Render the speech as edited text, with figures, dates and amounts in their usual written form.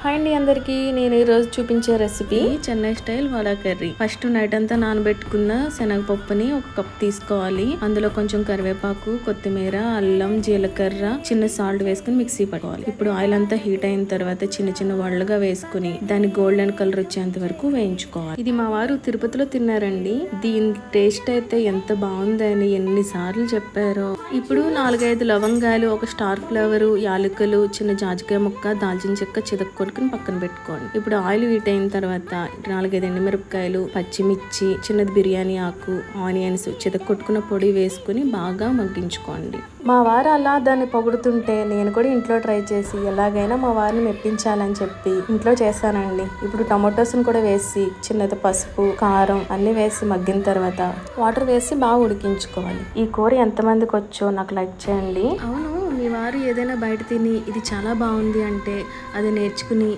Hi అండి అందరికి నేను ఈ రోజు చూపించే recipe Chennai style vada curry. First night అంతా నానబెట్టుకున్న శనగపప్పుని ఒక కప్ తీసుకోవాలి. అందులో కొంచెం కరివేపాకు, కొత్తిమీర, అల్లం, జీలకర్ర, చిన్న సాల్ట్ వేసుకుని మిక్సీ పట్టుకోవాలి. ఇప్పుడు ఆయిల్ అంతా హీట్ అయిన తర్వాత చిన్న చిన్న వడలుగా వేసుకుని దాన్ని గోల్డెన్ కలర్ వచ్చేంత వరకు వేయించుకోవాలి. ఇది మా వారు తిరుపతిలో తిన్నారండి. దీని టేస్ట్ అయితే ఎంత బాగుందని ఎన్నిసార్లు చెప్పారో. ఇప్పుడు 4-5 లవంగాలు, ఒక స్టార్ ఫ్లవర్, యాలకులు, చిన్న జాజికాయ ముక్క, దాల్చిన చెక్క చితక్కొట్టుకుని పక్కన పెట్టుకోండి. ఇప్పుడు ఆయిల్ హీట్ అయిన తర్వాత 4-5 ఎండుమిరపకాయలు, పచ్చిమిర్చి, చిన్నది బిర్యానీ ఆకు, ఆనియన్స్, చితక్కొట్టుకున్న పొడి వేసుకుని బాగా మగ్గించుకోండి. మా వారు అలా దాన్ని పొగుడుతుంటే నేను కూడా ఇంట్లో ట్రై చేసి ఎలాగైనా మా వారిని మెప్పించాలని చెప్పి ఇంట్లో చేశానండి. ఇప్పుడు టమాటోస్ని కూడా వేసి చిన్నది పసుపు, కారం అన్ని వేసి మగ్గిన తర్వాత వాటర్ వేసి బాగా ఉడికించుకోవాలి. ఈ కూర ఎంతమందికి వచ్చో నాకు లైక్ చేయండి. అవును, మీ వారు ఏదైనా బయట తిని ఇది చాలా బాగుంది అంటే అది నేర్చుకుని